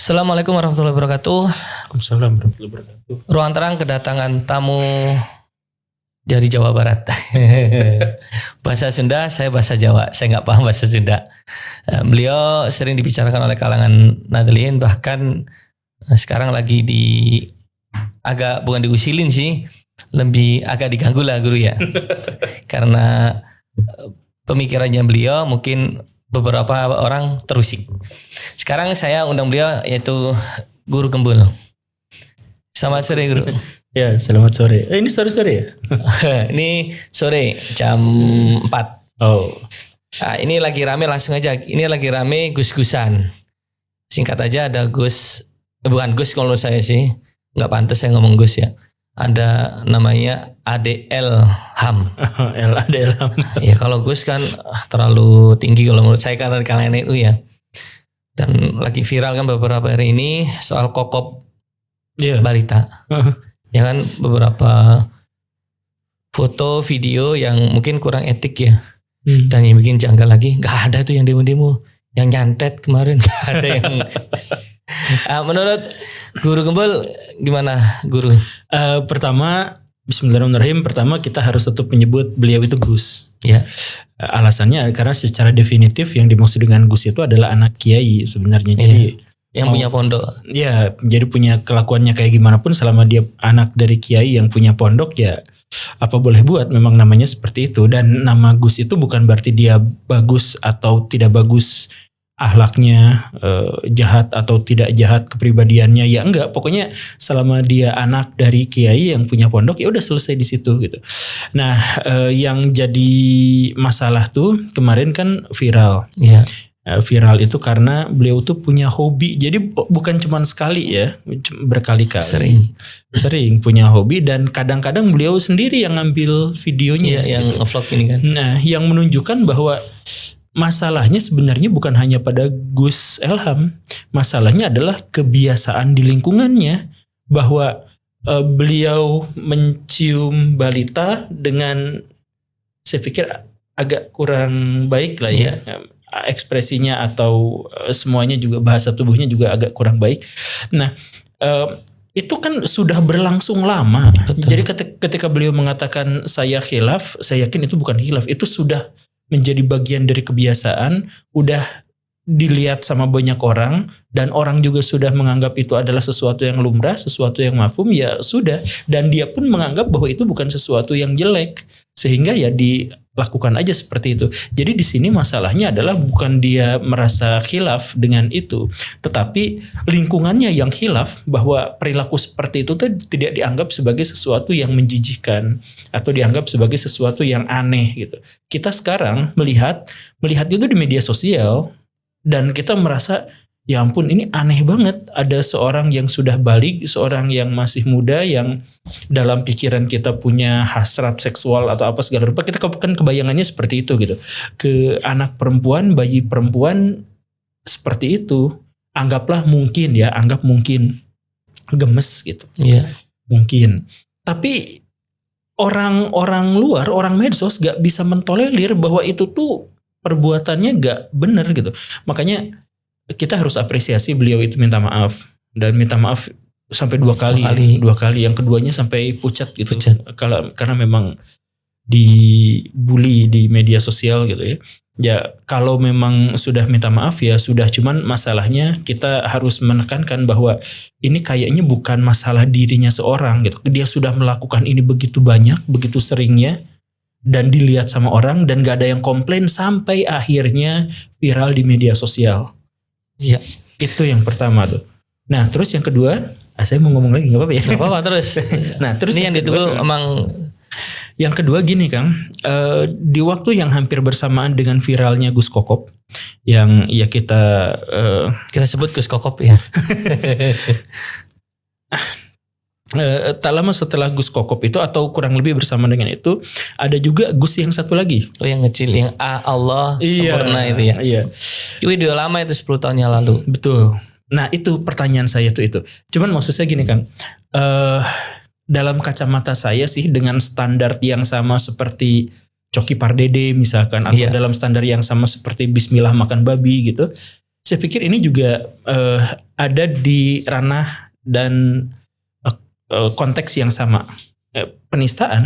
Assalamualaikum warahmatullahi wabarakatuh. Waalaikumsalam warahmatullahi wabarakatuh. Ruang Terang kedatangan tamu dari Jawa Barat. Bahasa Sunda, saya bahasa Jawa. Saya nggak paham bahasa Sunda. Beliau sering dibicarakan oleh kalangan Nahdliyin, bahkan sekarang lagi agak bukan diusilin sih, lebih agak diganggu lah guru ya. Karena pemikirannya beliau mungkin beberapa orang terusik. Sekarang saya undang beliau, yaitu Guru Gembul. Selamat sore Guru. Ya, selamat sore. Ini sore ya? Ini sore jam 4. Oh. Nah, ini lagi rame, langsung aja. Ini lagi rame gus-gusan. Singkat aja ada Gus, bukan Gus kalau menurut saya sih. Nggak pantas saya ngomong Gus ya. Ada namanya ADL HAM. ADL HAM. Ya kalau Gus kan terlalu tinggi kalau menurut saya, karena di kalangan NU ya. Dan lagi viral kan beberapa hari ini soal kokop balita. Ya kan, beberapa foto video yang mungkin kurang etik ya. Dan yang bikin janggal lagi, gak ada tuh yang demo-demo, yang nyantet kemarin, gak ada yang. Menurut Guru Gembul gimana Guru? Pertama, bismillahirrahmanirrahim. Pertama kita harus tetap menyebut beliau itu Gus. Ya. Alasannya karena secara definitif yang dimaksud dengan Gus itu adalah anak kiai sebenarnya. Jadi yang punya pondok. Ya, jadi punya kelakuannya kayak gimana pun selama dia anak dari kiai yang punya pondok ya apa boleh buat, memang namanya seperti itu. Dan nama Gus itu bukan berarti dia bagus atau tidak bagus akhlaknya, jahat atau tidak jahat kepribadiannya, ya enggak. Pokoknya selama dia anak dari kiai yang punya pondok ya udah selesai di situ gitu. Nah, yang jadi masalah tuh kemarin kan viral. Iya. Viral itu karena beliau tuh punya hobi. Jadi bukan cuma sekali ya, berkali-kali. Sering punya hobi, dan kadang-kadang beliau sendiri yang ngambil videonya. Iya, yang vlog ini kan. Nah, yang menunjukkan bahwa masalahnya sebenarnya bukan hanya pada Gus Elham. Masalahnya adalah kebiasaan di lingkungannya, bahwa beliau mencium balita dengan, saya pikir agak kurang baik lah ya. Ekspresinya atau semuanya juga, bahasa tubuhnya juga agak kurang baik. Nah, itu kan sudah berlangsung lama. Betul. Jadi ketika beliau mengatakan saya khilaf, saya yakin itu bukan khilaf, itu sudah menjadi bagian dari kebiasaan, udah dilihat sama banyak orang, dan orang juga sudah menganggap itu adalah sesuatu yang lumrah, sesuatu yang mafhum, ya sudah. Dan dia pun menganggap bahwa itu bukan sesuatu yang jelek, sehingga ya dilakukan aja seperti itu. Jadi di sini masalahnya adalah bukan dia merasa khilaf dengan itu, tetapi lingkungannya yang khilaf, bahwa perilaku seperti itu tuh tidak dianggap sebagai sesuatu yang menjijikkan atau dianggap sebagai sesuatu yang aneh gitu. Kita sekarang melihat itu di media sosial, dan kita merasa ya ampun, ini aneh banget. Ada seorang yang sudah balik, seorang yang masih muda, yang dalam pikiran kita punya hasrat seksual atau apa segala rupa. Kita kan kebayangannya seperti itu gitu. Ke anak perempuan, bayi perempuan seperti itu. Anggap mungkin gemes gitu. Iya. Mungkin. Tapi orang luar, orang medsos gak bisa mentolerir bahwa itu tuh perbuatannya gak benar gitu. Makanya kita harus apresiasi beliau itu minta maaf, dan minta maaf sampai dua kali. Yang keduanya sampai pucat gitu. Karena memang dibully di media sosial gitu ya. Ya kalau memang sudah minta maaf ya sudah, cuman masalahnya kita harus menekankan bahwa ini kayaknya bukan masalah dirinya seorang gitu. Dia sudah melakukan ini begitu banyak, begitu seringnya, dan dilihat sama orang, dan gak ada yang komplain sampai akhirnya viral di media sosial. Iya. Itu yang pertama tuh. Nah terus yang kedua, saya mau ngomong lagi, gak apa-apa ya? Gak apa-apa terus. Nah terus ini yang ditunggu emang. Yang kedua gini Kang, di waktu yang hampir bersamaan dengan viralnya Gus Kokop, yang ya kita sebut Gus Kokop ya. Tak lama setelah Gus Kokop itu, atau kurang lebih bersama dengan itu, ada juga Gus yang satu lagi. Oh yang kecil, yang Allah sempurna itu ya. Iya. Video lama itu 10 tahun yang lalu. Betul. Nah itu pertanyaan saya tuh itu. Cuman maksud saya gini Kang, dalam kacamata saya sih, dengan standar yang sama seperti Coki Pardede misalkan, atau dalam standar yang sama seperti Bismillah makan babi gitu, Saya pikir ini juga ada di ranah dan konteks yang sama, penistaan.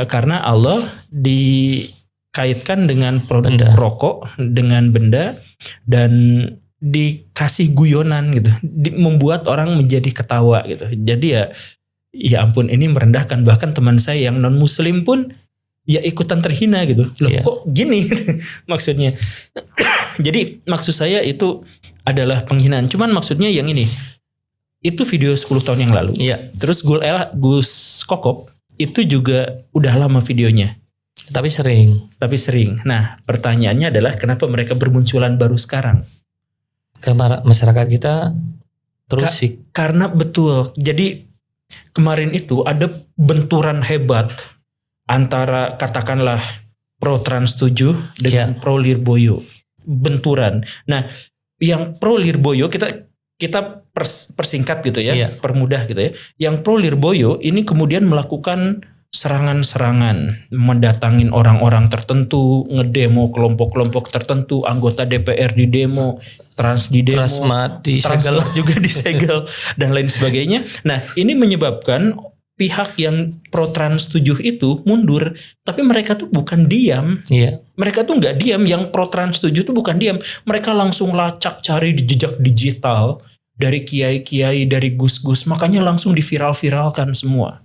Karena Allah dikaitkan dengan produk rokok, dengan benda, dan dikasih guyonan gitu, membuat orang menjadi ketawa gitu. Jadi ya ampun, ini merendahkan. Bahkan teman saya yang non muslim pun ya ikutan terhina gitu. Loh kok gini maksudnya. Jadi maksud saya itu adalah penghinaan. Cuman maksudnya yang ini, itu video 10 tahun yang lalu. Terus Gus Kokop itu juga udah lama videonya. Tapi sering. Nah pertanyaannya adalah kenapa mereka bermunculan baru sekarang? Karena masyarakat kita terusik. Karena betul. Jadi kemarin itu ada benturan hebat antara katakanlah pro trans 7 dengan pro Lirboyo. Benturan. Nah, yang pro Lirboyo kita persingkat gitu ya, permudah gitu ya. Yang pro Lirboyo ini kemudian melakukan serangan-serangan, mendatangin orang-orang tertentu, ngedemo kelompok-kelompok tertentu, anggota DPR di demo, trans di demo, Transmart juga disegel dan lain sebagainya. Nah, ini menyebabkan pihak yang pro trans 7 itu mundur, tapi mereka tuh bukan diam. Mereka tuh nggak diam. Yang pro trans 7 tuh bukan diam. Mereka langsung lacak cari di jejak digital dari kiai-kiai, dari gus-gus, makanya langsung diviral-viralkan semua.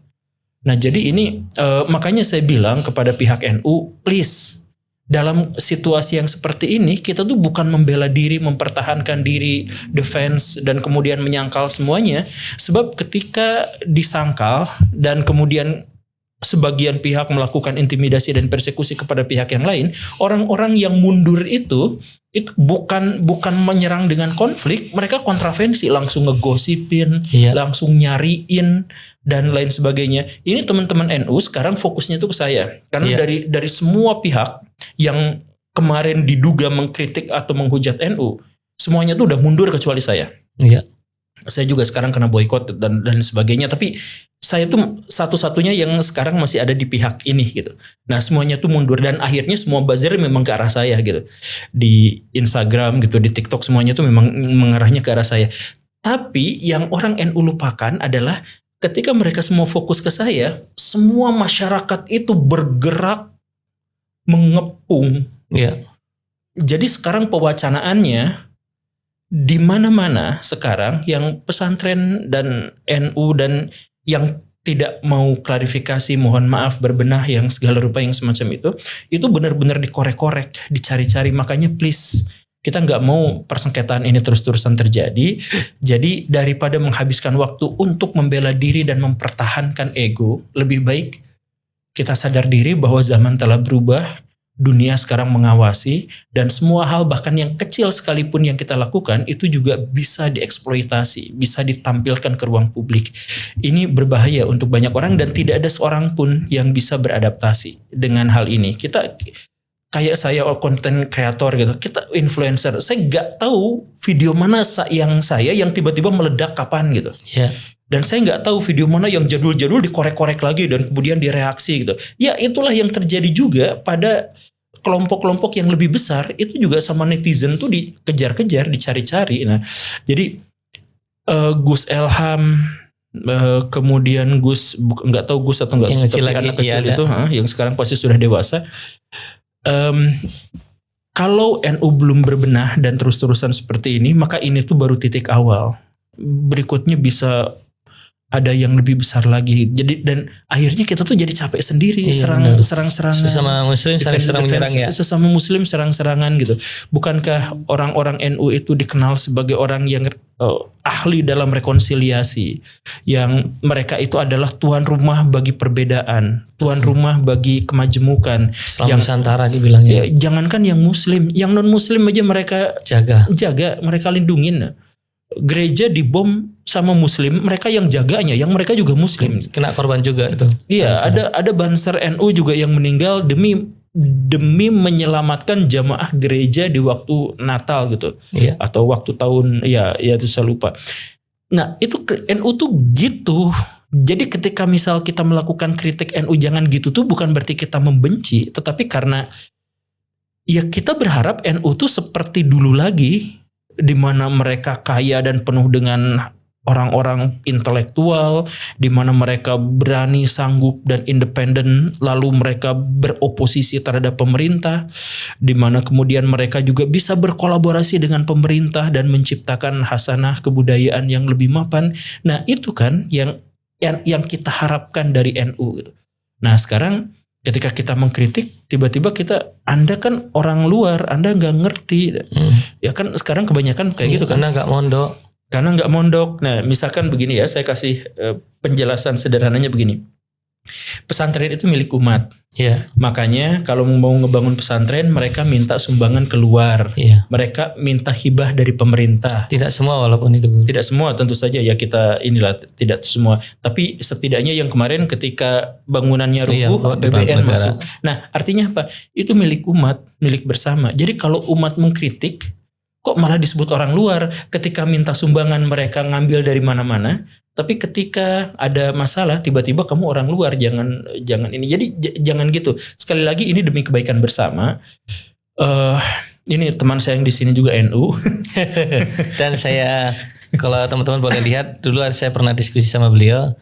Nah jadi ini makanya saya bilang kepada pihak NU, please, dalam situasi yang seperti ini kita tuh bukan membela diri, mempertahankan diri, defense, dan kemudian menyangkal semuanya. Sebab ketika disangkal dan kemudian sebagian pihak melakukan intimidasi dan persekusi kepada pihak yang lain, orang-orang yang mundur itu bukan menyerang dengan konflik, mereka kontravensi, langsung ngegosipin, langsung nyariin dan lain sebagainya. Ini teman-teman NU sekarang fokusnya itu ke saya, karena dari semua pihak yang kemarin diduga mengkritik atau menghujat NU, semuanya tuh udah mundur kecuali saya. Saya juga sekarang kena boykot dan sebagainya, tapi saya tuh satu-satunya yang sekarang masih ada di pihak ini gitu. Nah semuanya tuh mundur dan akhirnya semua buzzer memang ke arah saya gitu. Di Instagram gitu, di TikTok semuanya tuh memang mengarahnya ke arah saya. Tapi yang orang NU lupakan adalah ketika mereka semua fokus ke saya, semua masyarakat itu bergerak mengepung. Jadi sekarang pewacanaannya di mana-mana sekarang yang pesantren dan NU dan yang tidak mau klarifikasi, mohon maaf, berbenah, yang segala rupa yang semacam itu benar-benar dikorek-korek, dicari-cari. Makanya please, kita nggak mau persengketaan ini terus-terusan terjadi. Jadi daripada menghabiskan waktu untuk membela diri dan mempertahankan ego, lebih baik kita sadar diri bahwa zaman telah berubah. Dunia sekarang mengawasi dan semua hal bahkan yang kecil sekalipun yang kita lakukan itu juga bisa dieksploitasi, bisa ditampilkan ke ruang publik. Ini berbahaya untuk banyak orang dan tidak ada seorang pun yang bisa beradaptasi dengan hal ini. Kita kayak saya konten kreator gitu, kita influencer, saya nggak tahu video mana yang tiba-tiba meledak kapan gitu. Dan saya nggak tahu video mana yang jadul-jadul dikorek-korek lagi dan kemudian direaksi gitu. Ya itulah yang terjadi juga pada kelompok-kelompok yang lebih besar, itu juga sama netizen tuh dikejar-kejar, dicari-cari. Nah, jadi Gus Elham, kemudian Gus, nggak tahu Gus atau nggak Gus, tapi anak kecil itu, yang sekarang pasti sudah dewasa. Kalau NU belum berbenah dan terus-terusan seperti ini, maka ini tuh baru titik awal. Berikutnya bisa ada yang lebih besar lagi. Jadi dan akhirnya kita tuh jadi capek sendiri, serang-serangan. Sesama muslim serang menyerang ya. Sesama muslim serang-serangan gitu. Bukankah orang-orang NU itu dikenal sebagai orang yang ahli dalam rekonsiliasi, yang mereka itu adalah tuan rumah bagi perbedaan, tuan rumah bagi kemajemukan. Islam Nusantara dibilangnya. Jangankan yang muslim, yang non muslim aja mereka jaga, mereka lindungin. Gereja dibom sama muslim, mereka yang jaganya, yang mereka juga muslim. Kena korban juga itu. Iya, ada Banser NU juga yang meninggal demi menyelamatkan jamaah gereja di waktu Natal gitu. Atau waktu tahun ya itu saya lupa. Nah, itu NU tuh gitu. Jadi ketika misal kita melakukan kritik NU jangan gitu tuh bukan berarti kita membenci, tetapi karena ya kita berharap NU tuh seperti dulu lagi. di mana mereka kaya dan penuh dengan orang-orang intelektual, di mana mereka berani, sanggup dan independen, lalu mereka beroposisi terhadap pemerintah, di mana kemudian mereka juga bisa berkolaborasi dengan pemerintah dan menciptakan hasanah kebudayaan yang lebih mapan. Nah, itu kan yang kita harapkan dari NU gitu. Nah, sekarang ketika kita mengkritik, tiba-tiba Anda kan orang luar, Anda nggak ngerti. Ya kan sekarang kebanyakan kayak gitu kan. Karena nggak mondok. Nah, misalkan begini ya, saya kasih penjelasan sederhananya begini. Pesantren itu milik umat. Iya. Makanya kalau mau ngebangun pesantren, mereka minta sumbangan keluar. Iya. Mereka minta hibah dari pemerintah. Tidak semua walaupun itu. Tidak semua tentu saja ya, kita inilah tidak semua. Tapi setidaknya yang kemarin ketika bangunannya rubuh, APBN masuk. Nah, artinya apa? Itu milik umat, milik bersama. Jadi kalau umat mengkritik, kok malah disebut orang luar? Ketika minta sumbangan mereka ngambil dari mana-mana, tapi ketika ada masalah tiba-tiba kamu orang luar, jangan ini. Jadi jangan gitu. Sekali lagi ini demi kebaikan bersama. Ini teman saya yang di sini juga NU. Dan saya, kalau teman-teman boleh lihat, dulu saya pernah diskusi sama beliau.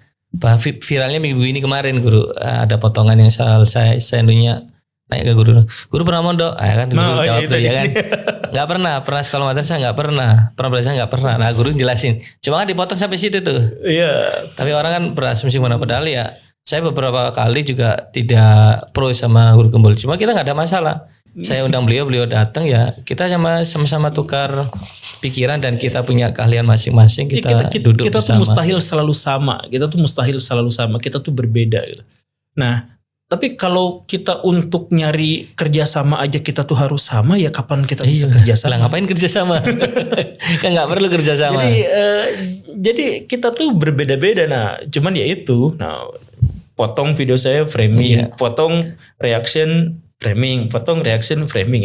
Viralnya minggu ini kemarin, Guru, ada potongan yang soal saya NU-nya naik ke guru pernah mondok, kan guru jawab tuh ya kan, nggak pernah sekolah madrasah, nggak pernah belajar, nggak pernah. Nah, guru jelasin, cuma kan dipotong sampai situ tuh. Iya. Tapi orang kan berasumsi mana, padahal ya saya beberapa kali juga tidak pro sama guru gembul, cuma kita nggak ada masalah. Saya undang beliau datang, ya kita sama-sama tukar pikiran dan kita punya keahlian masing-masing, kita duduk kita bersama. Tuh mustahil selalu sama, kita tuh berbeda gitu. Nah, tapi kalau kita untuk nyari kerjasama aja kita tuh harus sama, ya kapan kita bisa kerjasama? Lah ngapain kerjasama? Kan nggak perlu kerjasama. Jadi kita tuh berbeda-beda. Nah, cuman ya itu. Nah, potong video saya framing, potong reaction framing,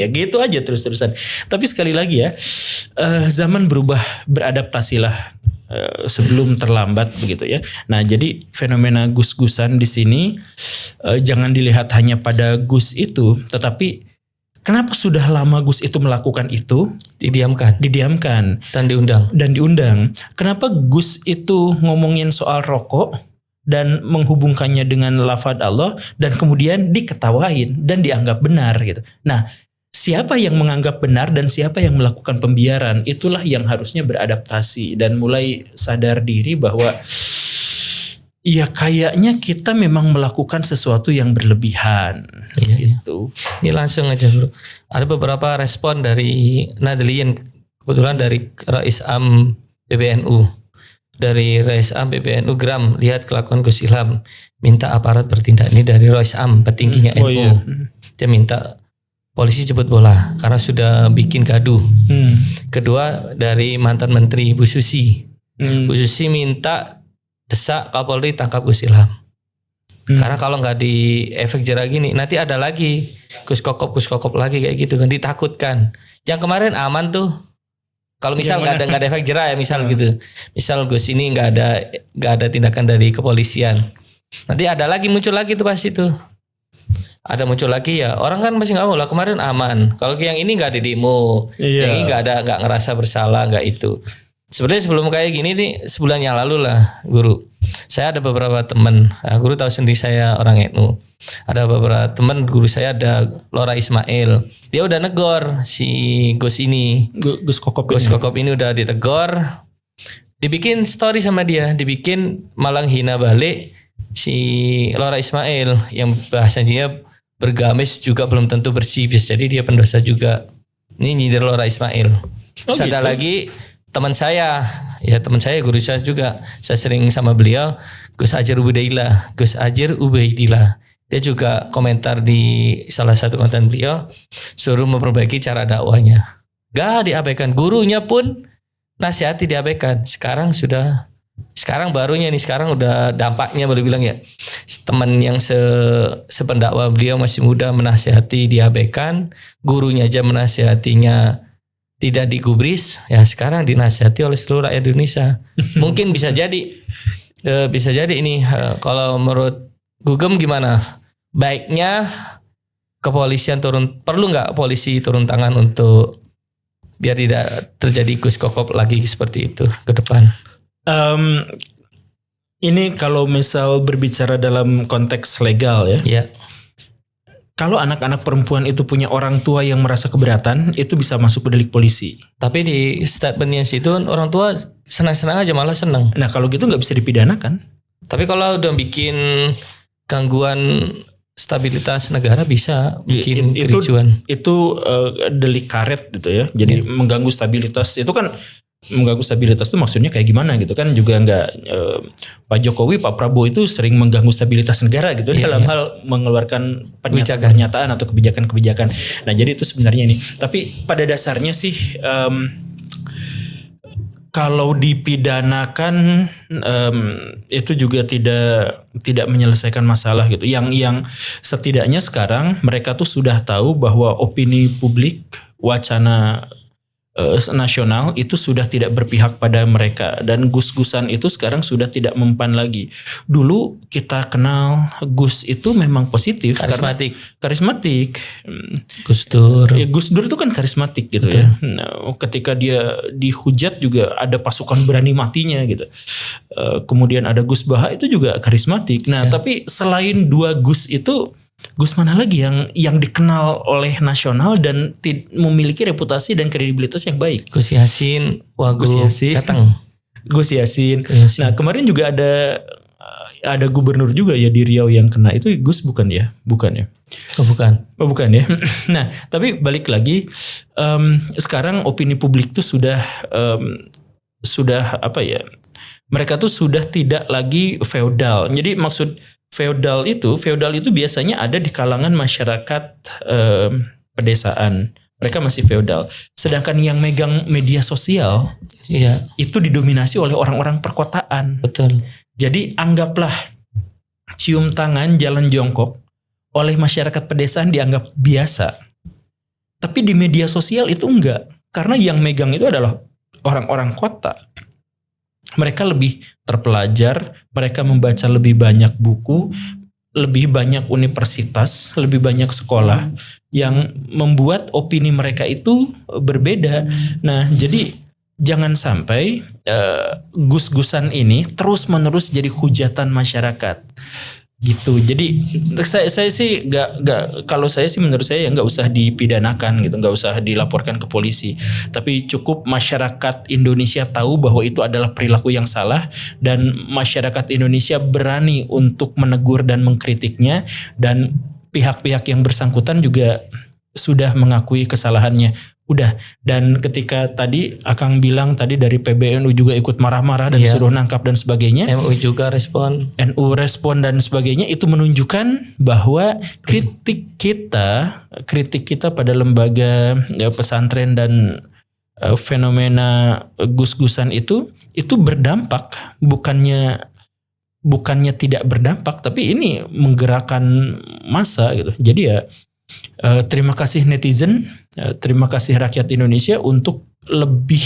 ya gitu aja terus-terusan. Tapi sekali lagi ya, zaman berubah, beradaptasilah sebelum terlambat begitu ya. Nah, jadi fenomena gus-gusan di sini jangan dilihat hanya pada Gus itu, tetapi kenapa sudah lama Gus itu melakukan itu? Didiamkan dan diundang. Kenapa Gus itu ngomongin soal rokok dan menghubungkannya dengan lafaz Allah dan kemudian diketawain dan dianggap benar gitu. Nah, siapa yang menganggap benar dan siapa yang melakukan pembiaran, itulah yang harusnya beradaptasi dan mulai sadar diri bahwa ya kayaknya kita memang melakukan sesuatu yang berlebihan. Gitu. Ini langsung aja Bro. Ada beberapa respon dari Nadlian, kebetulan dari Rais Am PBNU. Dari Rais Am PBNU Gram, lihat kelakuan Gus Ilham, minta aparat bertindak. Ini dari Rais Am, petingginya NU. Iya. Dia minta polisi jemput bola karena sudah bikin gaduh. Kedua dari mantan menteri Bu Susi. Bu Susi minta desak Kapolri tangkap Gus Ilham. Karena kalau nggak di efek jerah gini, nanti ada lagi Gus Kokop lagi kayak gitu kan, ditakutkan. Yang kemarin aman tuh. Kalau misal nggak ada efek jerah ya, misal gitu. Misal Gus ini nggak ada tindakan dari kepolisian. Nanti ada lagi, muncul lagi tuh pasti tuh. Ada muncul lagi ya, orang kan masih nggak mau lah, kemarin aman. Kalau yang ini nggak ada demo, yang ini nggak ngerasa bersalah, nggak itu. Sebenarnya sebelum kayak gini nih, sebulan yang lalu lah Guru. Saya ada beberapa teman, Guru tahu sendiri saya orang NU. Ada beberapa teman guru saya, ada Lora Ismail. Dia udah negor si Gus ini. Gus Kokop ini udah ditegor. Dibikin story sama dia, dibikin malang hina balik si Lora Ismail yang bahasanya bergamis juga belum tentu bersih, bisa jadi dia pendosa juga. Ini nyindir Lora Ismail. Terus ada lagi teman saya guru saya juga, saya sering sama beliau, Gus Ajir Ubaidillah. Dia juga komentar di salah satu konten beliau, suruh memperbaiki cara dakwahnya. Gak diabaikan, gurunya pun nasihati diabaikan. Sekarang barunya nih, sekarang udah dampaknya boleh bilang ya. Teman yang sependakwah beliau masih muda menasihati diabaikan, gurunya aja menasihatinya tidak digubris, ya sekarang dinasihati oleh seluruh rakyat Indonesia. Mungkin bisa jadi ini kalau menurut Gugem gimana? Baiknya kepolisian perlu nggak polisi turun tangan untuk biar tidak terjadi gus kokop lagi seperti itu ke depan. Ini kalau misal berbicara dalam konteks legal ya. Ya. Kalau anak-anak perempuan itu punya orang tua yang merasa keberatan, itu bisa masuk ke delik polisi. Tapi di statementnya situ orang tua senang-senang aja, malah senang. Nah kalau gitu nggak bisa dipidanakan. Tapi kalau udah bikin gangguan stabilitas negara bisa bikin kericuan. Itu delik karet gitu ya. Jadi mengganggu stabilitas itu kan. Mengganggu stabilitas itu maksudnya kayak gimana gitu kan, juga nggak Pak Jokowi, Pak Prabowo itu sering mengganggu stabilitas negara gitu dalam hal mengeluarkan pernyataan atau kebijakan-kebijakan. Nah jadi itu sebenarnya ini. Tapi pada dasarnya sih kalau dipidanakan itu juga tidak menyelesaikan masalah gitu. Yang setidaknya sekarang mereka tuh sudah tahu bahwa opini publik, wacana nasional itu sudah tidak berpihak pada mereka, dan gus-gusan itu sekarang sudah tidak mempan lagi. Dulu kita kenal Gus itu memang positif, karismatik. Gus Dur. Ya, Gus Dur itu kan karismatik gitu. Betul. Ya. Nah, ketika dia dihujat juga ada pasukan berani matinya gitu. Kemudian ada Gus Baha itu juga karismatik. Nah, tapi selain dua Gus itu, Gus mana lagi yang dikenal oleh nasional dan memiliki reputasi dan kredibilitas yang baik? Gus Yassin, Wagub Jateng. Gus Yassin. Nah kemarin juga ada gubernur juga ya di Riau yang kena, itu Gus bukan ya? Bukan ya? Oh bukan ya. Nah tapi balik lagi, sekarang opini publik tuh sudah apa ya? Mereka tuh sudah tidak lagi feodal. Jadi maksud feodal itu biasanya ada di kalangan masyarakat pedesaan. Mereka masih feodal. Sedangkan yang megang media sosial itu didominasi oleh orang-orang perkotaan. Betul. Jadi anggaplah cium tangan, jalan jongkok oleh masyarakat pedesaan dianggap biasa. Tapi di media sosial itu enggak. Karena yang megang itu adalah orang-orang kota. Mereka lebih terpelajar, mereka membaca lebih banyak buku, lebih banyak universitas, lebih banyak sekolah yang membuat opini mereka itu berbeda. Nah, jadi jangan sampai gus-gusan ini terus-menerus jadi hujatan masyarakat. Gitu. Jadi saya sih kalau saya sih menurut saya nggak usah dipidanakan gitu, nggak usah dilaporkan ke polisi, tapi cukup masyarakat Indonesia tahu bahwa itu adalah perilaku yang salah, dan masyarakat Indonesia berani untuk menegur dan mengkritiknya, dan pihak-pihak yang bersangkutan juga sudah mengakui kesalahannya. Udah. Dan ketika tadi Akang bilang tadi dari PBNU juga ikut marah-marah dan suruh nangkap dan sebagainya. MUI juga respon. NU respon dan sebagainya, itu menunjukkan bahwa kritik kita pada lembaga pesantren dan fenomena gus-gusan itu berdampak, bukannya tidak berdampak, tapi ini menggerakkan massa gitu. Jadi ya terima kasih netizen, terima kasih rakyat Indonesia untuk lebih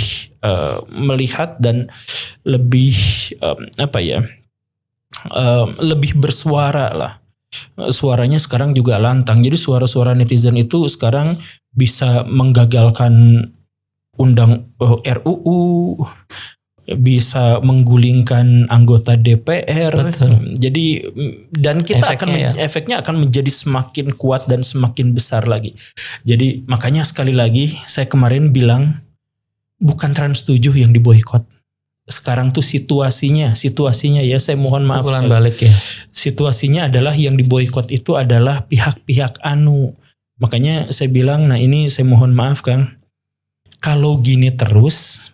melihat dan lebih lebih bersuara lah. Suaranya sekarang juga lantang. Jadi suara-suara netizen itu sekarang bisa menggagalkan RUU, bisa menggulingkan anggota DPR. Betul. Jadi dan kita efeknya akan menjadi semakin kuat dan semakin besar lagi. Jadi makanya sekali lagi saya kemarin bilang bukan Trans 7 yang diboikot. Sekarang tuh situasinya ya, saya mohon maaf. Pukulan balik ya. Situasinya adalah yang diboikot itu adalah pihak-pihak anu. Makanya saya bilang, nah ini saya mohon maaf Kang. Kalau gini terus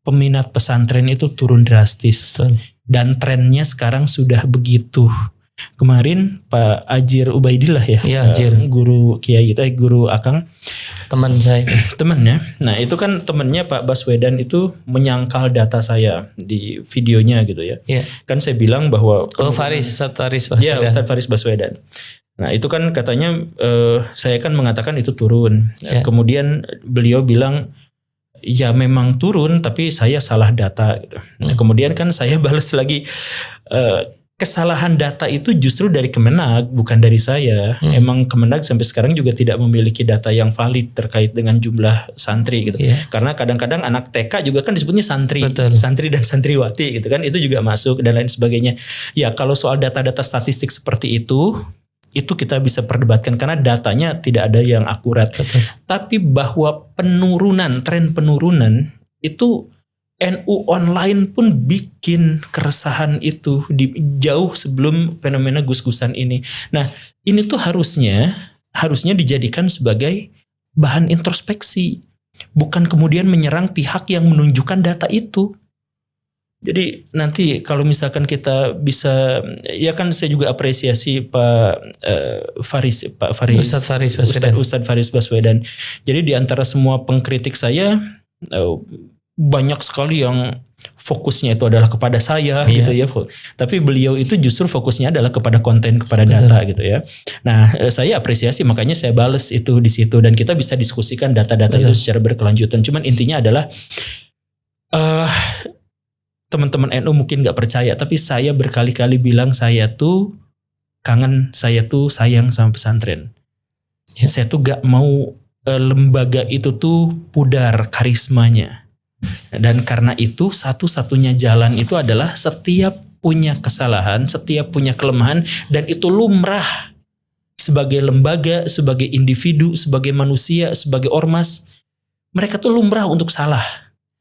peminat pesantren itu turun drastis. Dan trennya sekarang sudah begitu. Kemarin Pak Ajir Ubaidillah guru Kiai itu, guru Akang, teman saya. Temannya. Nah itu kan temannya Pak Baswedan itu menyangkal data saya di videonya gitu ya. Kan saya bilang bahwa Ustadz Faris Baswedan. Ya, Ustadz Faris Baswedan. Nah itu kan katanya saya kan mengatakan itu turun. Kemudian beliau bilang ya memang turun tapi saya salah data gitu. Nah, kemudian kan saya balas lagi, kesalahan data itu justru dari Kemenag, bukan dari saya. Emang Kemenag sampai sekarang juga tidak memiliki data yang valid terkait dengan jumlah santri gitu. Karena kadang-kadang anak TK juga kan disebutnya santri, santri dan santriwati gitu kan, itu juga masuk dan lain sebagainya. Ya kalau soal data-data statistik seperti itu kita bisa perdebatkan karena datanya tidak ada yang akurat. Tapi bahwa tren penurunan itu NU online pun bikin keresahan itu jauh sebelum fenomena gus-gusan ini. Nah, ini tuh harusnya dijadikan sebagai bahan introspeksi, bukan kemudian menyerang pihak yang menunjukkan data itu. Jadi nanti kalau misalkan kita bisa, ya kan saya juga apresiasi Ustadz Faris Baswedan. Jadi di antara semua pengkritik saya, banyak sekali yang fokusnya itu adalah kepada saya gitu ya. Tapi beliau itu justru fokusnya adalah kepada konten, kepada data gitu ya. Nah, saya apresiasi, makanya saya bales itu di situ dan kita bisa diskusikan data-data itu secara berkelanjutan. Cuman intinya adalah teman-teman NU mungkin nggak percaya, tapi saya berkali-kali bilang saya tuh kangen, saya tuh sayang sama pesantren. Saya tuh gak mau lembaga itu tuh pudar karismanya. Dan karena itu satu-satunya jalan itu adalah setiap punya kesalahan, setiap punya kelemahan, dan itu lumrah sebagai lembaga, sebagai individu, sebagai manusia, sebagai ormas. Mereka tuh lumrah untuk salah.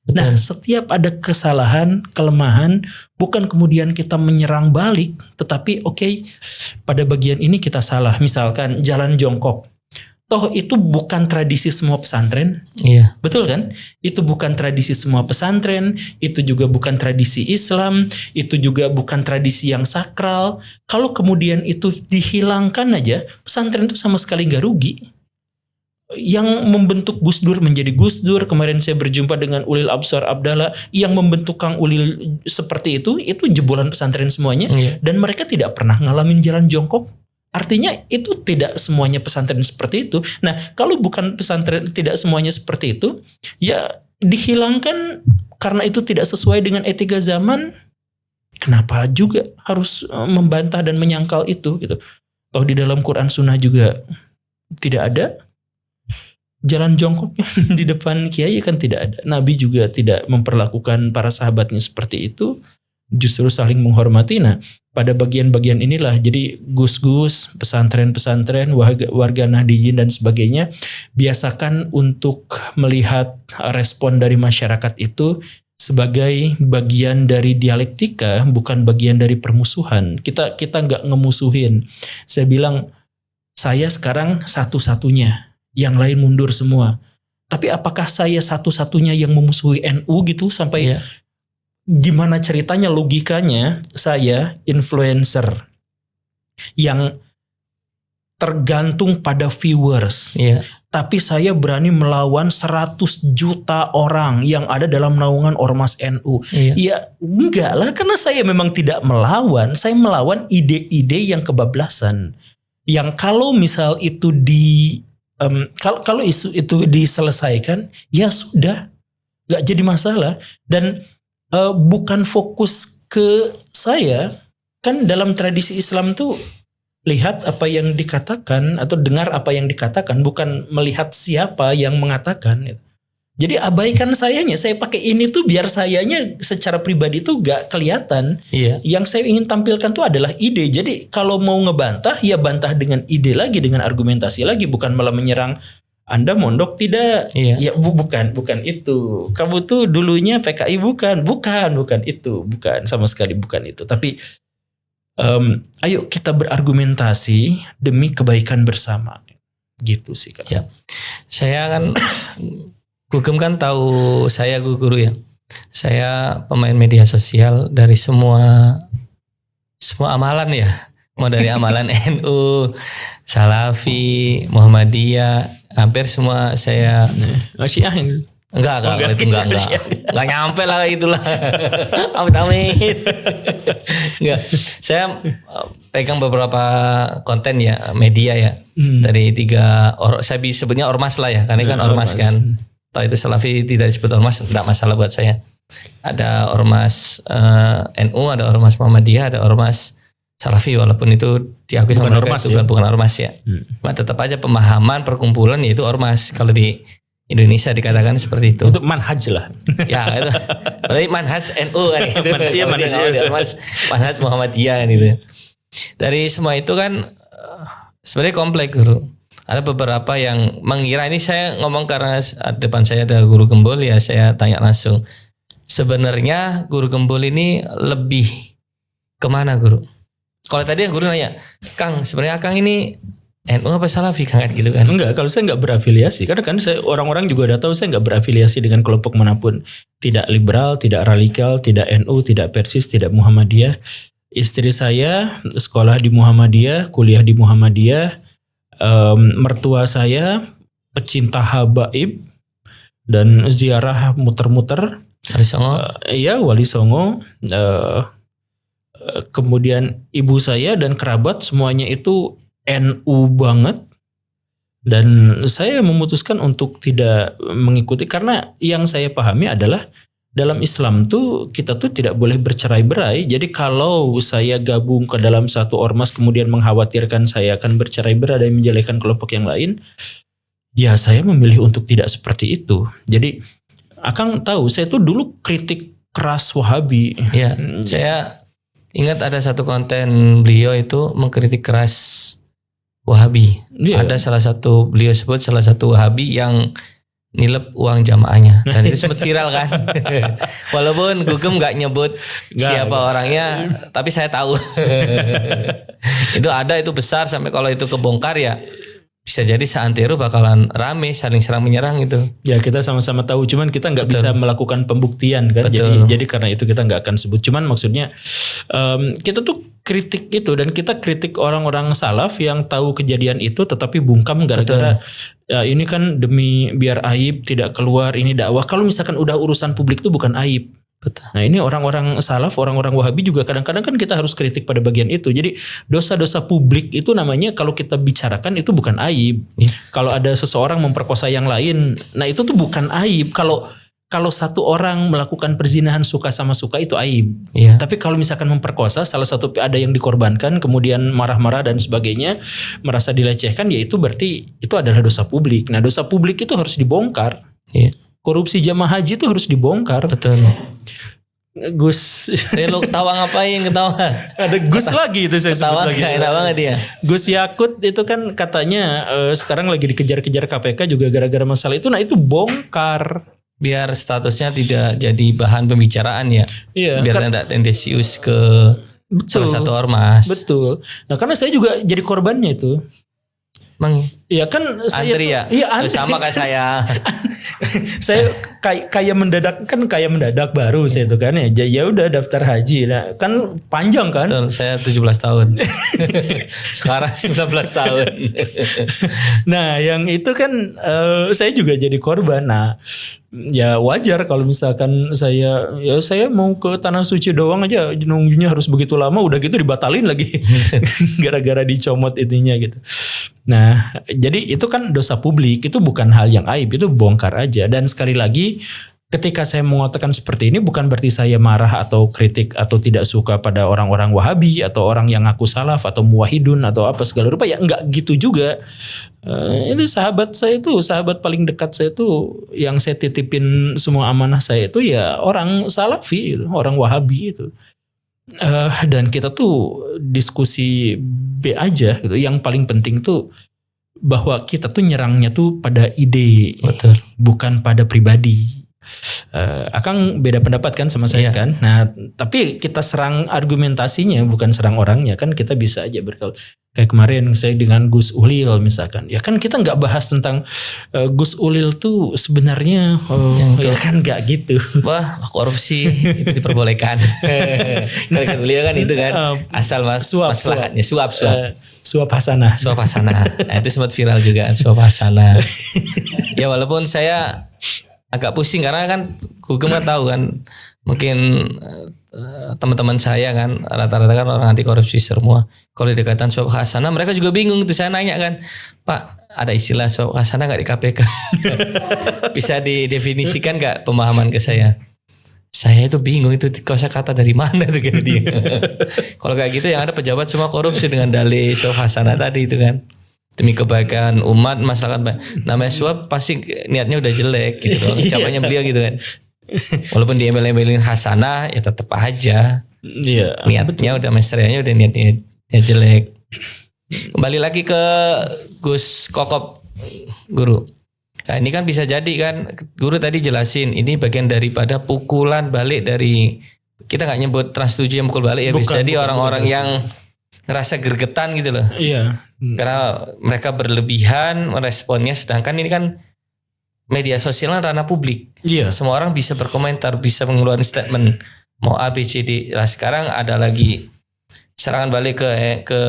Nah, setiap ada kesalahan, kelemahan, bukan kemudian kita menyerang balik, tetapi pada bagian ini kita salah. Misalkan jalan jongkok. Toh itu bukan tradisi semua pesantren. Betul kan? Itu bukan tradisi semua pesantren, itu juga bukan tradisi Islam, itu juga bukan tradisi yang sakral. Kalau kemudian itu dihilangkan aja, pesantren itu sama sekali gak rugi. Yang membentuk Gus Dur menjadi Gus Dur, kemarin saya berjumpa dengan Ulil Absar Abdallah, yang membentuk Kang Ulil seperti itu jebolan pesantren semuanya, dan mereka tidak pernah ngalamin jalan jongkok. Artinya itu tidak semuanya pesantren seperti itu. Nah, kalau bukan pesantren tidak semuanya seperti itu, ya dihilangkan karena itu tidak sesuai dengan etika zaman. Kenapa juga harus membantah dan menyangkal itu gitu? Toh di dalam Quran Sunnah juga tidak ada jalan jongkok di depan kiai, kan tidak ada. Nabi juga tidak memperlakukan para sahabatnya seperti itu, justru saling menghormati. Nah, pada bagian-bagian inilah jadi gus-gus, pesantren-pesantren, warga Nahdiyin dan sebagainya, biasakan untuk melihat respon dari masyarakat itu sebagai bagian dari dialektika, bukan bagian dari permusuhan. Kita nggak ngemusuhin. Saya bilang saya sekarang satu-satunya, yang lain mundur semua. Tapi apakah saya satu-satunya yang memusuhi NU gitu sampai gimana ceritanya, logikanya saya influencer yang tergantung pada viewers. Tapi saya berani melawan 100 juta orang yang ada dalam naungan ormas NU. Ya enggak lah, karena saya memang tidak melawan. Saya melawan ide-ide yang kebablasan. Yang kalau misal itu kalau isu itu diselesaikan, ya sudah, gak jadi masalah. Dan bukan fokus ke saya. Kan dalam tradisi Islam tuh lihat apa yang dikatakan atau dengar apa yang dikatakan, bukan melihat siapa yang mengatakan. Jadi abaikan sayanya. Saya pakai ini tuh biar sayanya secara pribadi tuh gak kelihatan. Yang saya ingin tampilkan tuh adalah ide. Jadi kalau mau ngebantah, ya bantah dengan ide lagi, dengan argumentasi lagi, bukan malah menyerang. Anda mondok tidak? Ya bukan itu. Kamu tuh dulunya PKI bukan itu, bukan sama sekali bukan itu. Tapi ayo kita berargumentasi demi kebaikan bersama. Gitu sih Kak. Saya kan Gugem kan tahu saya guru ya. Saya pemain media sosial dari semua amalan ya. Mau dari amalan NU, Salafi, Muhammadiyah, hampir semua saya. Syiah ini. Enggak nyampe lah itulah. Amit. Enggak. Saya pegang beberapa konten ya, media ya. Dari 3 saya sebutnya ormas lah ya, karena kan ormas kan. Toh itu Salafi tidak disebut ormas, enggak masalah buat saya. Ada ormas NU, ada ormas Muhammadiyah, ada ormas Salafi walaupun itu diakui Bukan sama mereka ormas itu ya? bukan ormas ya. Cuma tetap aja pemahaman perkumpulan yaitu ormas. Kalau di Indonesia dikatakan seperti itu. Itu manhaj lah. Ya itu. Berarti manhaj NU kan gitu. Iya, Kalau manhaj dia ngomong di ormas, manhaj Muhammadiyah kan gitu. Dari semua itu kan sebenarnya kompleks guru. Ada beberapa yang mengira, ini saya ngomong karena depan saya ada guru gembul ya, saya tanya langsung. Sebenarnya guru gembul ini lebih kemana guru? Kalau tadi yang guru nanya, Kang sebenarnya Kang ini NU apa Salafi Kang gitu kan? Enggak, kalau saya nggak berafiliasi. Karena kan orang-orang juga udah tahu saya nggak berafiliasi dengan kelompok manapun. Tidak liberal, tidak radikal, tidak NU, tidak Persis, tidak Muhammadiyah. Istri saya sekolah di Muhammadiyah, kuliah di Muhammadiyah. Mertua saya pecinta habaib dan ziarah muter-muter. Wali Songo. Iya, Wali Songo. Kemudian ibu saya dan kerabat semuanya itu NU banget. Dan saya memutuskan untuk tidak mengikuti, karena yang saya pahami adalah dalam Islam tuh kita tuh tidak boleh bercerai-berai. Jadi kalau saya gabung ke dalam satu ormas kemudian mengkhawatirkan saya akan bercerai-berai dan menjelekan kelompok yang lain, ya saya memilih untuk tidak seperti itu. Jadi Akang tahu saya tuh dulu kritik keras Wahabi. Ya, saya ingat ada satu konten beliau itu mengkritik keras Wahabi. Iya. Ada salah satu beliau sebut salah satu Wahabi yang nilep uang jamaahnya dan itu sempat viral kan. Walaupun Gugem nggak nyebut siapa orangnya, tapi saya tahu. Itu ada, itu besar, sampai kalau itu kebongkar ya bisa jadi seantero bakalan rame saling serang menyerang itu. Ya kita sama-sama tahu, cuman kita nggak bisa melakukan pembuktian kan. Betul. Jadi karena itu kita nggak akan sebut. Cuman maksudnya kita tuh kritik itu, dan kita kritik orang-orang salaf yang tahu kejadian itu tetapi bungkam gara-gara ya, ini kan demi biar aib tidak keluar, ini dakwah. Kalau misalkan udah urusan publik itu bukan aib. Betul. Nah ini orang-orang salaf, orang-orang Wahabi juga kadang-kadang kan kita harus kritik pada bagian itu. Jadi dosa-dosa publik itu namanya kalau kita bicarakan itu bukan aib. Kalau ada seseorang memperkosa yang lain, nah itu tuh bukan aib. Kalau satu orang melakukan perzinahan suka sama suka itu aib. Iya. Tapi kalau misalkan memperkosa, salah satu ada yang dikorbankan, kemudian marah-marah dan sebagainya, merasa dilecehkan, ya itu berarti itu adalah dosa publik. Nah dosa publik itu harus dibongkar. Iya. Korupsi jamaah haji itu harus dibongkar. Betul. Gus, Lu ketawa ngapain ketawa? ada Gus lagi itu saya Ketawa sebut lagi. gak enak banget dia. Gus Yakut itu kan katanya sekarang lagi dikejar-kejar KPK juga gara-gara masalah itu. Nah itu bongkar. Biar statusnya tidak jadi bahan pembicaraan ya. Iya. Biar tidak tendensius ke Betul. salah satu ormas. Betul. Nah karena saya juga jadi korbannya itu. Emang Iya kan saya antri ya? Iya antri. Sama kayak saya. Saya kayak mendadak baru saya itu kan ya. Ya udah daftar haji. Nah, kan panjang kan? Betul, saya 17 tahun. Sekarang 19 tahun. Nah, yang itu kan saya juga jadi korban. Nah, ya wajar kalau misalkan saya mau ke tanah suci doang aja nunggunya harus begitu lama, udah gitu dibatalin lagi gara-gara dicomot ininya gitu. Nah, jadi itu kan dosa publik, itu bukan hal yang aib, itu bongkar aja. Dan sekali lagi, ketika saya mengatakan seperti ini bukan berarti saya marah atau kritik atau tidak suka pada orang-orang Wahabi atau orang yang ngaku salaf atau muwahidun atau apa segala rupa, ya enggak gitu juga. Ini sahabat saya itu, sahabat paling dekat saya itu, yang saya titipin semua amanah saya itu ya orang salafi, orang Wahabi itu. Dan kita tuh diskusi B aja gitu. Yang paling penting tuh bahwa kita tuh nyerangnya tuh pada ide, Betul. bukan pada pribadi. Akang beda pendapat kan sama saya kan. Nah tapi kita serang argumentasinya, bukan serang orangnya kan. Kita bisa aja bergaul. Kayak kemarin saya dengan Gus Ulil misalkan, ya kan kita nggak bahas tentang Gus Ulil tuh sebenarnya ya kan nggak gitu. Wah, korupsi itu diperbolehkan. Kalau beliau kan itu kan asal maslahatnya suap. Suap hasanah. Suap hasanah. Nah, itu sempat viral juga suap hasanah. Ya walaupun saya agak pusing karena kan Gugem kan tahu kan, mungkin teman-teman saya kan rata-rata kan orang anti korupsi semua. Kalau dikatakan suap hasanah mereka juga bingung tuh. Saya nanya kan, Pak ada istilah suap hasanah nggak di KPK? Bisa didefinisikan nggak pemahaman ke saya? Saya itu bingung itu kosakata dari mana tuh gitu dia. Kalau kayak gitu yang ada pejabat semua korupsi dengan dalih suap hasanah tadi itu kan. Demi kebaikan umat masyarakat. Namanya suap pasti niatnya udah jelek gitu loh. Capainya beliau gitu kan. Walaupun diembel-embelin hasanah ya tetap aja. Iya. Niatnya udah mesranya udah niatnya jelek. Kembali lagi ke Gus Kokop guru. Nah ini kan bisa jadi kan guru tadi jelasin ini bagian daripada pukulan balik dari kita nggak nyebut Trans 7 yang pukul balik ya bisa jadi orang-orang yang ngerasa gergetan gitu loh. Iya. Karena mereka berlebihan meresponnya sedangkan ini kan media sosial kan ranah publik. Iya. Semua orang bisa berkomentar, bisa mengeluarkan statement mau A B C D. Nah, sekarang ada lagi serangan balik ke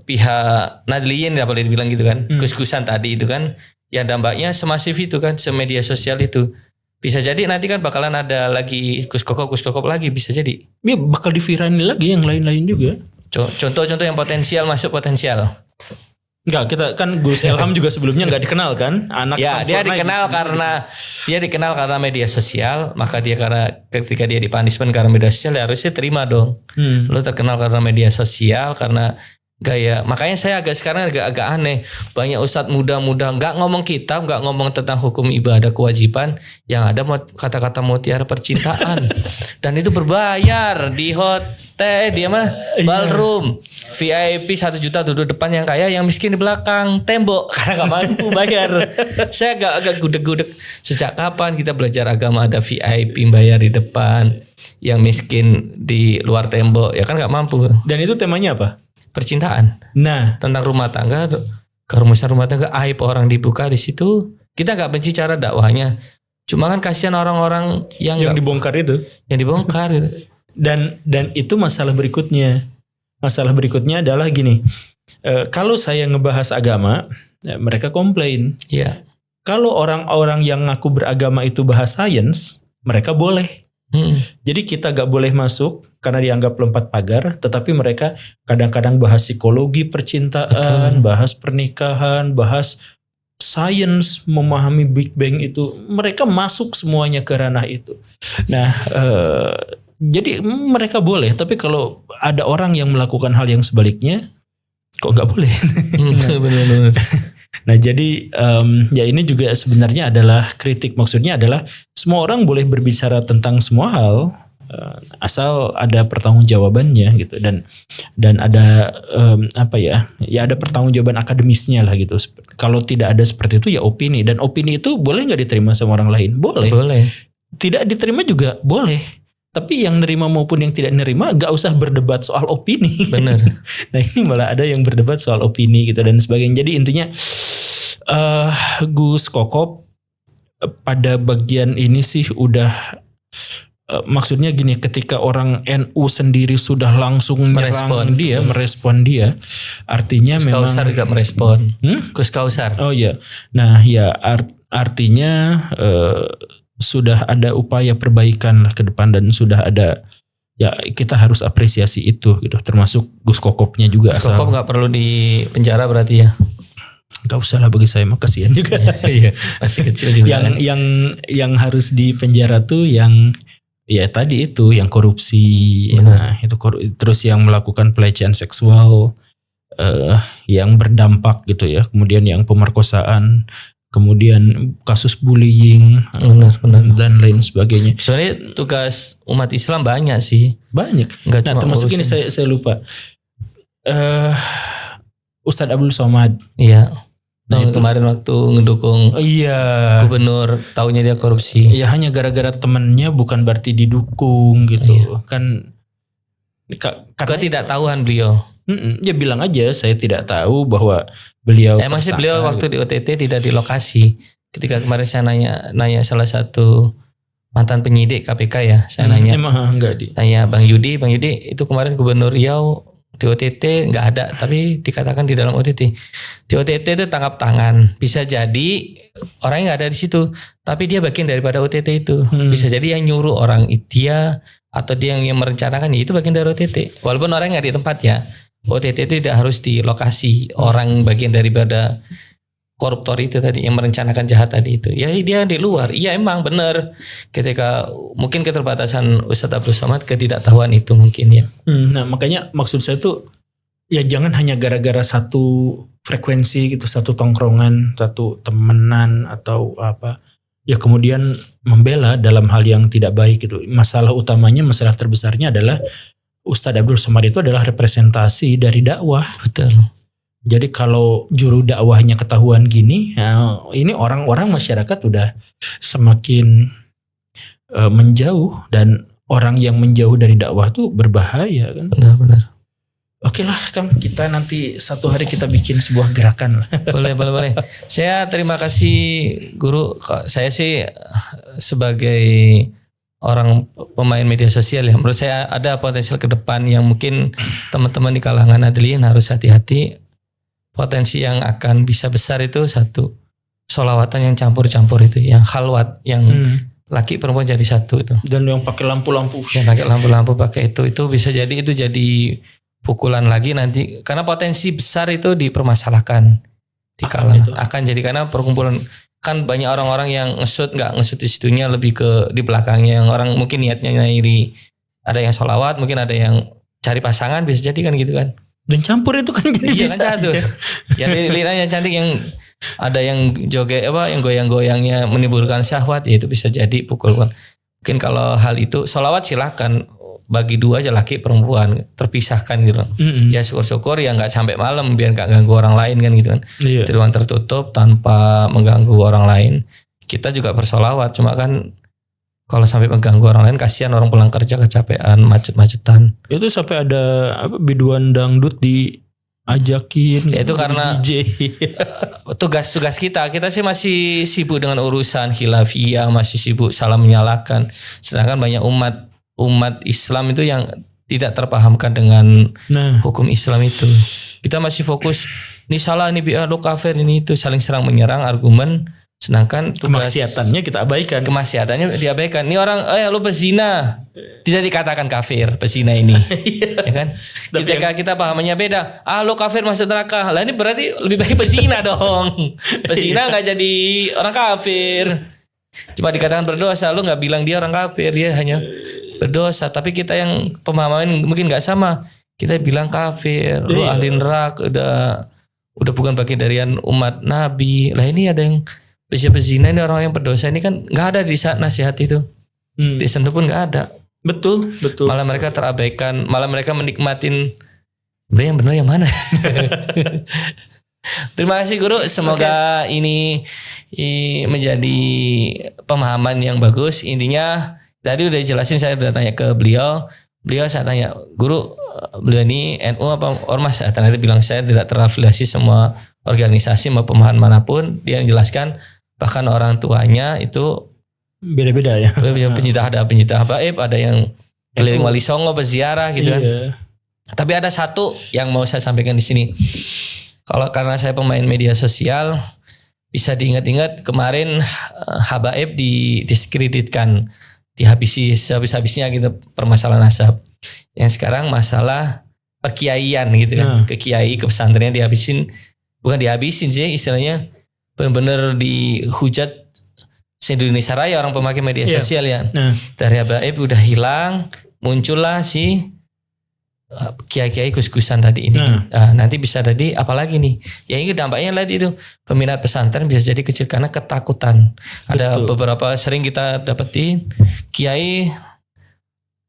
pihak Nadliyin ya boleh dibilang gitu kan. Gus-gusan tadi itu kan yang dampaknya semasif itu kan semedia sosial itu. Bisa jadi nanti kan bakalan ada lagi Gus Kokop lagi bisa jadi. Ya bakal diviralin lagi yang lain-lain juga. Contoh-contoh yang potensial masuk potensial. Enggak, kita kan Gus Elham juga sebelumnya nggak dikenal kan, anak ya dia dikenal karena media sosial, maka dia karena ketika dia dipunishment karena media sosial ya harusnya terima dong. Lu terkenal karena media sosial karena gaya, makanya saya sekarang agak aneh. Banyak ustadz muda-muda nggak ngomong kitab, nggak ngomong tentang hukum ibadah kewajiban, yang ada kata-kata mutiara percintaan dan itu berbayar di hotel dia mah ballroom VIP 1 juta duduk depan yang kaya, yang miskin di belakang tembok karena nggak mampu bayar. Saya agak gudeg-gudeg sejak kapan kita belajar agama ada VIP bayar di depan, yang miskin di luar tembok ya kan nggak mampu. Dan itu temanya apa? Percintaan. Nah, tentang rumah tangga, kerumusan rumah tangga, aib orang dibuka di situ. Kita nggak benci cara dakwahnya, cuma kan kasihan orang-orang yang dibongkar itu, yang dibongkar. Gitu. Dan itu masalah berikutnya. Masalah berikutnya adalah gini, kalau saya ngebahas agama, mereka komplain. Iya. Kalau orang-orang yang ngaku beragama itu bahas sains, mereka boleh. Jadi kita gak boleh masuk karena dianggap lompat pagar, tetapi mereka kadang-kadang bahas psikologi percintaan, bahas pernikahan, bahas sains, memahami Big Bang itu, mereka masuk semuanya ke ranah itu. Nah, jadi mereka boleh, tapi kalau ada orang yang melakukan hal yang sebaliknya, kok nggak boleh? Benar-benar. Nah jadi ya ini juga sebenarnya adalah kritik, maksudnya adalah semua orang boleh berbicara tentang semua hal asal ada pertanggungjawabannya gitu, dan ada ada pertanggungjawaban akademisnya lah gitu. Kalau tidak ada seperti itu ya opini, dan opini itu boleh nggak diterima sama orang lain? Boleh. Tidak diterima juga boleh. Tapi yang nerima maupun yang tidak nerima gak usah berdebat soal opini. Benar. Nah ini malah ada yang berdebat soal opini gitu dan sebagainya. Jadi intinya Gus Kokop pada bagian ini sih udah maksudnya gini, ketika orang NU sendiri sudah langsung merespon dia, artinya Gus memang Kausar juga merespon. Gus Kausar. Oh iya. Nah ya artinya sudah ada upaya perbaikan lah ke depan, dan sudah ada, ya kita harus apresiasi itu gitu, termasuk Gus Kokopnya juga. Gus Kokop nggak perlu di penjara berarti ya? Gak usah lah, bagi saya mah kasihan juga. Iya, masih kecil juga. Yang harus di penjara tuh yang ya tadi itu yang korupsi. Nah itu terus yang melakukan pelecehan seksual yang berdampak gitu ya, kemudian yang pemerkosaan, kemudian kasus bullying, benar. Dan lain sebagainya. Sebenarnya tugas umat Islam banyak sih. Banyak. Nah termasuk ini saya lupa. Ustadz Abdul Somad. Iya. Nah, kemarin waktu ngedukung gubernur, taunya dia korupsi. Ya hanya gara-gara temennya bukan berarti didukung gitu. Iya. Kan karena tidak tahuan beliau. Ya bilang aja saya tidak tahu bahwa beliau emang sih beliau waktu di OTT tidak di lokasi. Ketika kemarin saya nanya salah satu mantan penyidik KPK ya, saya nanya Bang Yudi itu kemarin gubernur Riau di OTT nggak ada, tapi dikatakan di dalam OTT. Di OTT itu tangkap tangan, bisa jadi orangnya nggak ada di situ, tapi dia bagian daripada OTT itu. Bisa jadi yang nyuruh orang dia, atau dia yang merencanakan, ya itu bagian dari OTT. Walaupun orangnya nggak di tempat ya. OTT itu tidak harus di lokasi, orang bagian daripada koruptor itu tadi yang merencanakan jahat tadi itu. Ya dia di luar. Iya emang benar. Ketika mungkin keterbatasan Ustadz Abdul Somad, ketidaktahuan itu mungkin ya. Nah makanya maksud saya tuh ya jangan hanya gara-gara satu frekuensi gitu, satu tongkrongan, satu temenan atau apa. Ya kemudian membela dalam hal yang tidak baik gitu. Masalah utamanya, masalah terbesarnya adalah Ustadz Abdul Somad itu adalah representasi dari dakwah. Betul. Jadi kalau juru dakwahnya ketahuan gini, ya ini orang-orang masyarakat udah semakin menjauh, dan orang yang menjauh dari dakwah tuh berbahaya kan. Benar-benar. Oke lah Kang, kita nanti satu hari kita bikin sebuah gerakan lah. Boleh. Saya terima kasih Guru. Saya sih sebagai orang pemain media sosial ya, menurut saya ada potensial ke depan yang mungkin teman-teman di kalangan Adliyin harus hati-hati. Potensi yang akan bisa besar itu satu, sholawatan yang campur-campur itu, yang khalwat, yang laki perempuan jadi satu itu. Dan yang pakai lampu-lampu. Yang pakai lampu-lampu pakai itu bisa jadi itu jadi pukulan lagi nanti, karena potensi besar itu dipermasalahkan di kalangan. Akan jadi karena perkumpulan kan banyak orang-orang yang nggak ngesut di situnya, lebih ke di belakangnya, yang orang mungkin niatnya nyari, ada yang sholawat, mungkin ada yang cari pasangan, bisa jadi kan gitu kan. Dan campur itu kan jadi iya, bisa. Kan yang liranya cantik, yang ada yang joget yang goyang-goyangnya menimbulkan syahwat, ya itu bisa jadi pukulan. Mungkin kalau hal itu sholawat silahkan bagi dua aja, laki perempuan terpisahkan gitu. Ya syukur-syukur ya nggak sampai malam biar nggak ganggu orang lain kan gitu kan. Di ruang tertutup tanpa mengganggu orang lain. Kita juga bersolawat, cuma kan kalau sampai mengganggu orang lain, kasihan orang pulang kerja kecapean, macet-macetan. Itu sampai ada biduan dangdut diajakin. Ya itu karena DJ. tugas-tugas kita sih masih sibuk dengan urusan khilafiyah, masih sibuk salah menyalahkan. Sedangkan banyak umat Islam itu yang tidak terpahamkan dengan hukum Islam itu. Kita masih fokus, ini salah, ini biar lo kafir, ini itu, saling serang menyerang argumen. Sedangkan kemaksiatannya kita abaikan. Kemaksiatannya diabaikan. Ini orang, lu pezina, tidak dikatakan kafir pezina ini, ya kan? Ketika kita pahamannya beda, lo kafir masuk neraka. Lah ini berarti lebih baik pezina dong. Pezina nggak jadi orang kafir. Cuma dikatakan berdosa, lu nggak bilang dia orang kafir, dia hanya berdosa. Tapi kita yang pemahaman mungkin nggak sama, kita bilang kafir, lu ahli neraka, udah bukan bagian dari umat Nabi. Lah ini ada yang pezina, ini orang yang berdosa ini kan nggak ada di saat nasihat itu, disentuh pun nggak ada. Betul. Malah mereka terabaikan, malah mereka menikmatin. Yang benar yang mana? Terima kasih Guru, semoga ini menjadi pemahaman yang bagus. Intinya tadi udah jelasin, saya udah tanya ke beliau saya tanya, Guru, beliau ini NU apa ormas? Ternyata bilang saya tidak terafiliasi semua organisasi mau pemahaman manapun. Dia menjelaskan bahkan orang tuanya itu beda-beda ya. Ada pencinta habaib, ada yang keliling Wali Songo berziarah gitu kan. Tapi ada satu yang mau saya sampaikan di sini. Karena saya pemain media sosial, bisa diingat-ingat kemarin habaib didiskreditkan, dihabisi sehabis-habisnya gitu permasalahan nasab. Yang sekarang masalah perkiaian gitu kan. Ke kiai, ke pesantrennya bukan dihabisin sih istilahnya, benar-benar dihujat se-Indonesia Raya orang pemakai media sosial ya. Dari habaib udah hilang, muncullah si kiai-kiai gus-gusan tadi ini. Nanti bisa jadi apalagi nih? Ya ini dampaknya lagi itu, peminat pesantren bisa jadi kecil karena ketakutan. Ada beberapa sering kita dapetin kiai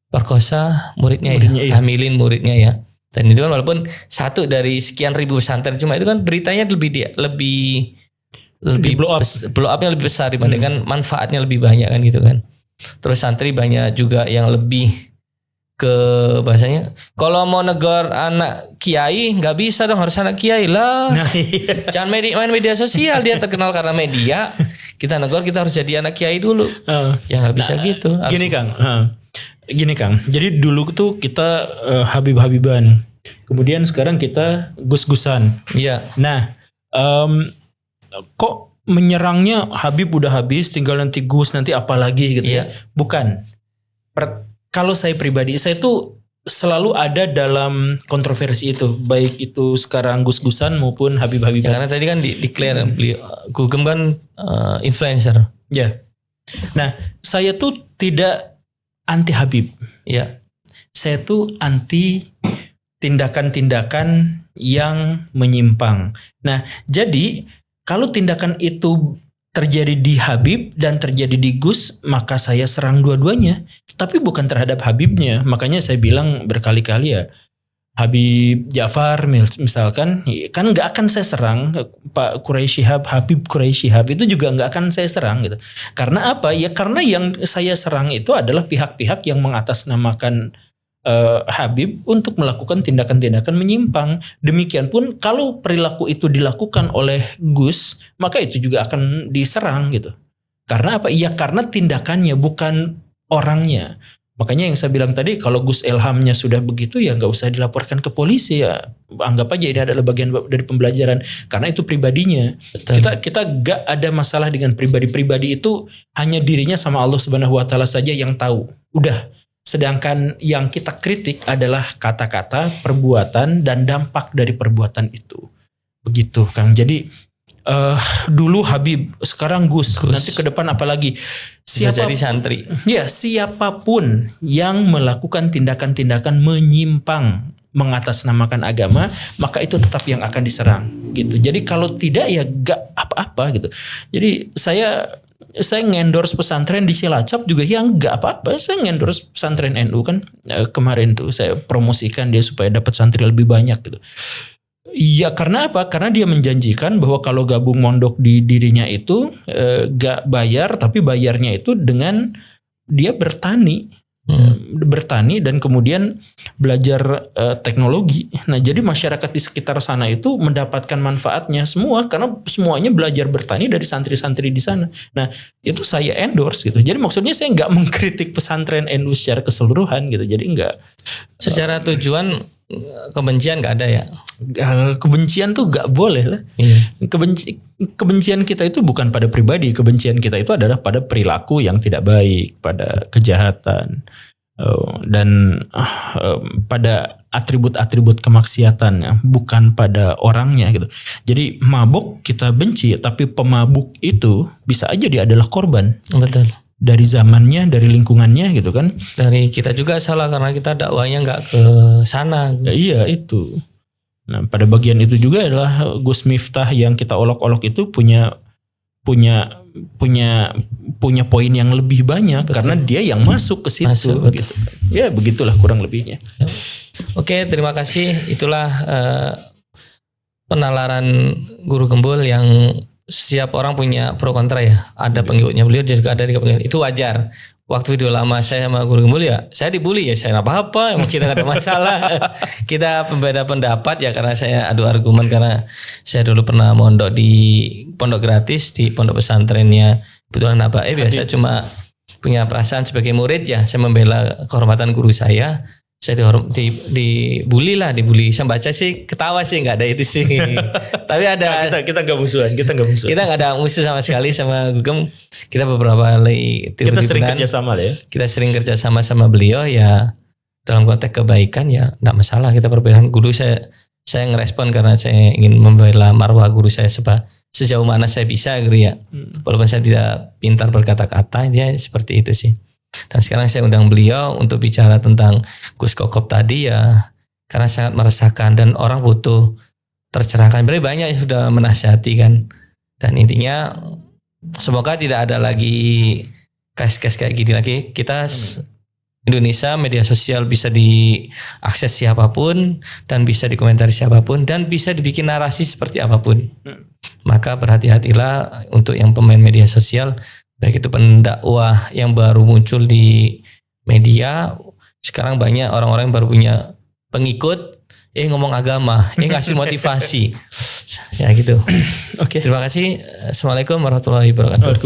perkosa muridnya ya, hamilin muridnya ya. Dan itu kan walaupun satu dari sekian ribu pesantren, cuma itu kan beritanya lebih blow up-nya lebih besar dibandingkan manfaatnya lebih banyak kan gitu kan. Terus santri banyak juga yang lebih ke bahasanya, kalau mau negor anak kiai nggak bisa dong, harus anak kiai lah. Jangan main media sosial, dia terkenal karena media. Kita negor, kita harus jadi anak kiai dulu. Ya nggak bisa gitu. Gini Kang, jadi dulu tuh kita Habib-Habiban, kemudian sekarang kita Gus-Gusan. Iya. Nah, kok menyerangnya Habib udah habis, tinggal nanti Gus, nanti apa lagi gitu ya? Bukan. Kalau saya pribadi, saya tuh selalu ada dalam kontroversi itu, baik itu sekarang Gus-Gusan maupun Ya, Habib-Habiban. karena tadi kan declare beliau Gugem kan influencer. Ya. Nah, saya tuh tidak anti Habib. Ya, Saya tuh anti tindakan-tindakan yang menyimpang. Nah, jadi kalau tindakan itu terjadi di Habib dan terjadi di Gus, maka saya serang dua-duanya. Tapi bukan terhadap Habibnya. Makanya saya bilang berkali-kali ya, Habib Ja'far misalkan, kan nggak akan saya serang. Pak Quraisy Shihab, Habib Quraisy Shihab itu juga nggak akan saya serang gitu. Karena apa? Ya karena yang saya serang itu adalah pihak-pihak yang mengatasnamakan Habib untuk melakukan tindakan-tindakan menyimpang. Demikian pun kalau perilaku itu dilakukan oleh Gus, maka itu juga akan diserang gitu. Karena apa? Ya karena tindakannya, bukan orangnya. Makanya yang saya bilang tadi, kalau Gus Ilhamnya sudah begitu ya nggak usah dilaporkan ke polisi ya. Anggap aja ini adalah bagian dari pembelajaran. Karena itu pribadinya. betul. Kita gak ada masalah dengan pribadi-pribadi itu, hanya dirinya sama Allah Subhanahu wa taala saja yang tahu. Udah. Sedangkan yang kita kritik adalah kata-kata, perbuatan, dan dampak dari perbuatan itu. Begitu, Kang. Jadi dulu Habib, sekarang Gus. Nanti ke depan apalagi? Bisa jadi santri. Ya, siapapun yang melakukan tindakan-tindakan menyimpang mengatasnamakan agama, maka itu tetap yang akan diserang gitu. Jadi kalau tidak ya gak apa-apa gitu. Jadi saya ngendorse pesantren di Cilacap juga ya nggak apa-apa. Saya ngendorse pesantren NU kan kemarin tuh saya promosikan dia supaya dapat santri lebih banyak gitu. Ya karena apa? Karena dia menjanjikan bahwa kalau gabung mondok di dirinya itu gak bayar, tapi bayarnya itu dengan dia bertani. Bertani dan kemudian belajar teknologi. Nah, jadi masyarakat di sekitar sana itu mendapatkan manfaatnya semua karena semuanya belajar bertani dari santri-santri di sana. Nah, itu saya endorse gitu. Jadi maksudnya saya nggak mengkritik pesantren NU secara keseluruhan gitu. Jadi nggak. Secara tujuan kebencian nggak ada ya. Kebencian tuh nggak boleh lah. Iya. Kebencian kita itu bukan pada pribadi. Kebencian kita itu adalah pada perilaku yang tidak baik, pada kejahatan, dan pada atribut-atribut kemaksiatan ya, bukan pada orangnya gitu. Jadi mabuk kita benci, tapi pemabuk itu bisa aja dia adalah korban. Betul. Dari zamannya, dari lingkungannya gitu kan. Dari kita juga salah karena kita dakwanya nggak ke sana. Ya, iya itu. Nah, pada bagian itu juga adalah Gus Miftah yang kita olok-olok itu punya poin yang lebih banyak. Betul. Karena dia yang masuk ke situ gitu. Ya begitulah kurang lebihnya. Oke, terima kasih. Itulah penalaran Guru Gembul yang setiap orang punya pro kontra ya. Ada pengikutnya beliau juga ada pengikut. Itu wajar. Waktu video lama saya sama Guru Gembul ya, saya dibully ya, saya apa-apa, emang kita gak ada masalah. Kita pembeda pendapat ya karena saya adu argumen karena saya dulu pernah mondok di pondok gratis di pondok pesantrennya kebetulan Abah biasa cuma punya perasaan sebagai murid ya, saya membela kehormatan guru saya. Saya dibully. Saya baca sih ketawa sih nggak ada itu sih. Tapi ada kita nggak musuhan, kita nggak ada musuh sama sekali sama Gugem. Kita beberapa kali kita sering kerjasama lah ya. Kita sering kerjasama sama beliau ya dalam konteks kebaikan ya nggak masalah. Kita perbedaan guru saya ngerespon karena saya ingin membela marwah guru saya sejauh mana saya bisa gitu ya. Walaupun saya tidak pintar berkata-kata dia seperti itu sih. Dan sekarang saya undang beliau untuk bicara tentang Gus Kokop tadi ya karena sangat meresahkan dan orang butuh tercerahkan. Berarti banyak yang sudah menasihati kan. Dan intinya semoga tidak ada lagi case-case kayak gini lagi. Kita Indonesia media sosial bisa diakses siapapun dan bisa dikomentari siapapun dan bisa dibikin narasi seperti apapun. Maka berhati-hatilah untuk yang pemain media sosial. Baik itu pendakwah yang baru muncul di media. Sekarang banyak orang-orang yang baru punya pengikut. Ngomong agama. Ngasih motivasi. Ya gitu. Oke. Terima kasih. Assalamualaikum warahmatullahi wabarakatuh.